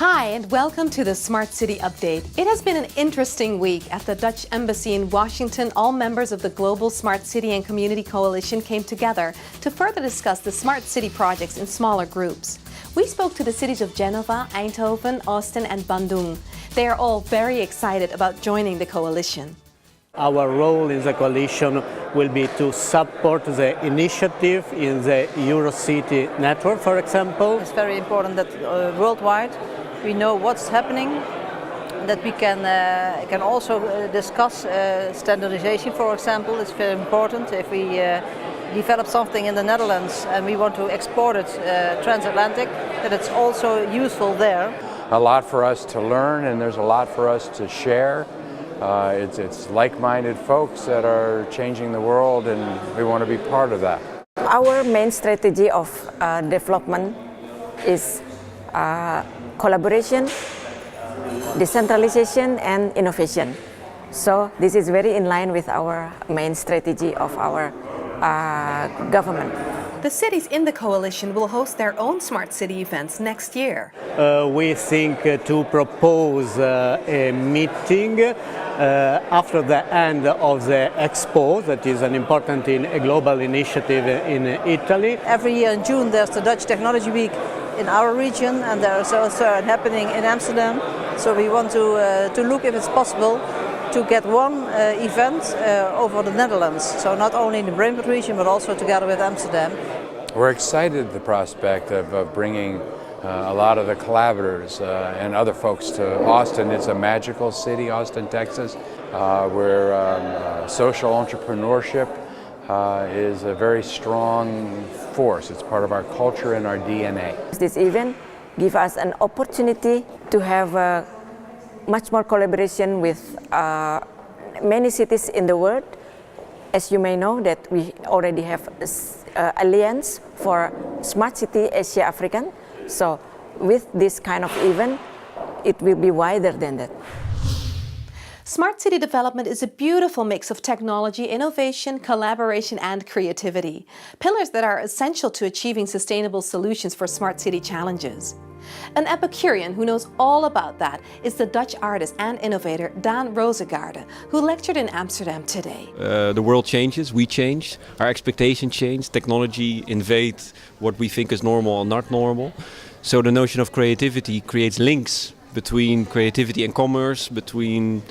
Hi and welcome to the Smart City Update. It has been an interesting week at the Dutch Embassy in Washington. All members of the Global Smart City and Community Coalition came together to further discuss the smart city projects in smaller groups. We spoke to the cities of Genova, Eindhoven, Austin and Bandung. They are all very excited about joining the coalition. Our role in the coalition will be to support the initiative in the Eurocity network, for example. It's very important that worldwide we know what's happening, that we can also discuss standardization, for example. It's very important if we develop something in the Netherlands and we want to export it transatlantic, that it's also useful there. A lot for us to learn, and there's a lot for us to share. It's like-minded folks that are changing the world, and we want to be part of that. Our main strategy of development is collaboration, decentralization and innovation. So this is very in line with our main strategy of our government. The cities in the coalition will host their own smart city events next year. We think to propose a meeting after the end of the Expo, that is an important a global initiative in Italy. Every year in June there's the Dutch Technology Week in our region, and there's also happening in Amsterdam. So we want to look if it's possible to get one event over the Netherlands. So not only in the Brabant region but also together with Amsterdam. We're excited at the prospect of bringing a lot of the collaborators and other folks to Austin. It's a magical city, Austin, Texas, where social entrepreneurship is a very strong force. It's part of our culture and our DNA. This event gives us an opportunity to have much more collaboration with many cities in the world. As you may know, that we already have Alliance for Smart City Asia African. So with this kind of event, it will be wider than that. Smart city development is a beautiful mix of technology, innovation, collaboration and creativity. Pillars that are essential to achieving sustainable solutions for smart city challenges. An Epicurean who knows all about that is the Dutch artist and innovator Daan Rozengaarde, who lectured in Amsterdam today. The world changes, we change, our expectations change, technology invades what we think is normal or not normal. So the notion of creativity creates links between creativity and commerce, between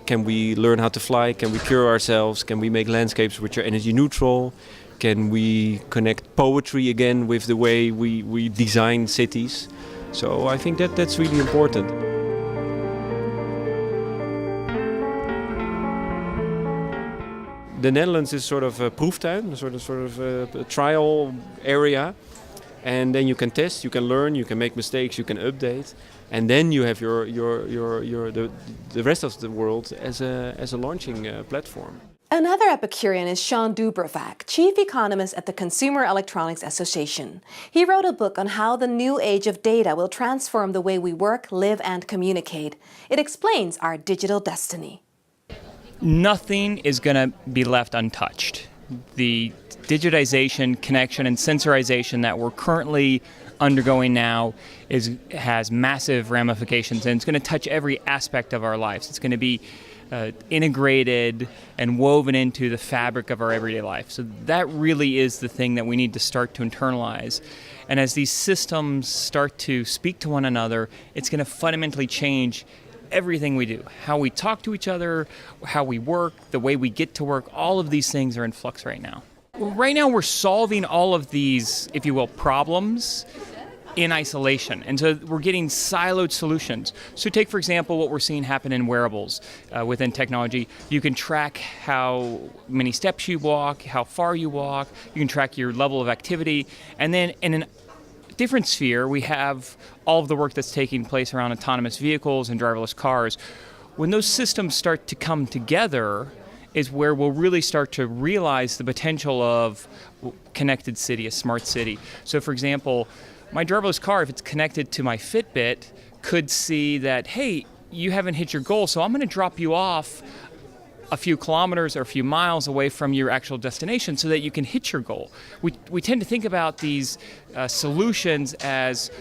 can we learn how to fly, can we cure ourselves, can we make landscapes which are energy neutral, can we connect poetry again with the way we design cities. So I think that's really important. The Netherlands is sort of a proeftuin, sort of a trial area. And then you can test, you can learn, you can make mistakes, you can update, and then you have the rest of the world as a launching platform. Another Epicurean is Sean Dubrovac, Chief Economist at the Consumer Electronics Association. He wrote a book on how the new age of data will transform the way we work, live and communicate. It explains our digital destiny. Nothing is going to be left untouched. The digitization, connection, and sensorization that we're currently undergoing now has massive ramifications, and it's going to touch every aspect of our lives. It's going to be integrated and woven into the fabric of our everyday life. So that really is the thing that we need to start to internalize. And as these systems start to speak to one another, it's going to fundamentally change everything we do. How we talk to each other, how we work, the way we get to work, all of these things are in flux right now. Right now we're solving all of these, if you will, problems in isolation. And so we're getting siloed solutions. So take, for example, what we're seeing happen in wearables within technology. You can track how many steps you walk, how far you walk. You can track your level of activity. And then in a different sphere, we have all of the work that's taking place around autonomous vehicles and driverless cars. When those systems start to come together is where we'll really start to realize the potential of connected city, a smart city. So for example, my driverless car, if it's connected to my Fitbit, could see that, hey, you haven't hit your goal, so I'm going to drop you off a few kilometers or a few miles away from your actual destination so that you can hit your goal. We tend to think about these solutions as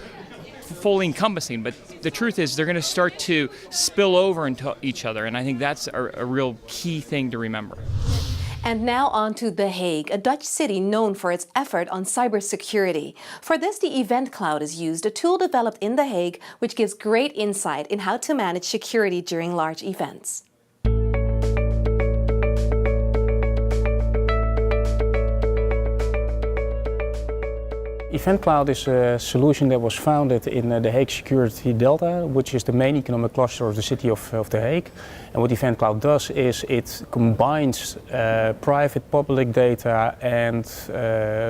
fully encompassing, but the truth is they're going to start to spill over into each other, and I think that's a real key thing to remember. And now on to The Hague, a Dutch city known for its effort on cybersecurity. For this, the Event Cloud is used, a tool developed in The Hague which gives great insight in how to manage security during large events. Event Cloud is a solution that was founded in the Hague Security Delta, which is the main economic cluster of the city of The Hague. And what Event Cloud does is it combines private, public data and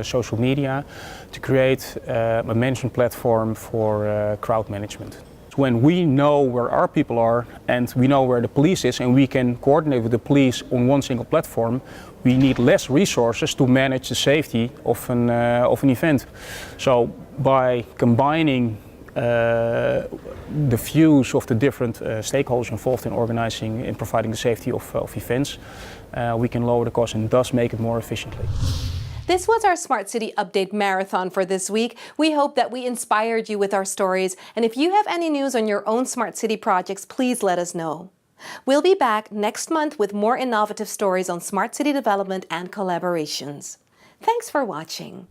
social media to create a management platform for crowd management. When we know where our people are and we know where the police is and we can coordinate with the police on one single platform, we need less resources to manage the safety of an event. So by combining the views of the different stakeholders involved in organizing and providing the safety of events, we can lower the cost and thus make it more efficiently. This was our Smart City Update Marathon for this week. We hope that we inspired you with our stories. And if you have any news on your own Smart City projects, please let us know. We'll be back next month with more innovative stories on smart city development and collaborations. Thanks for watching.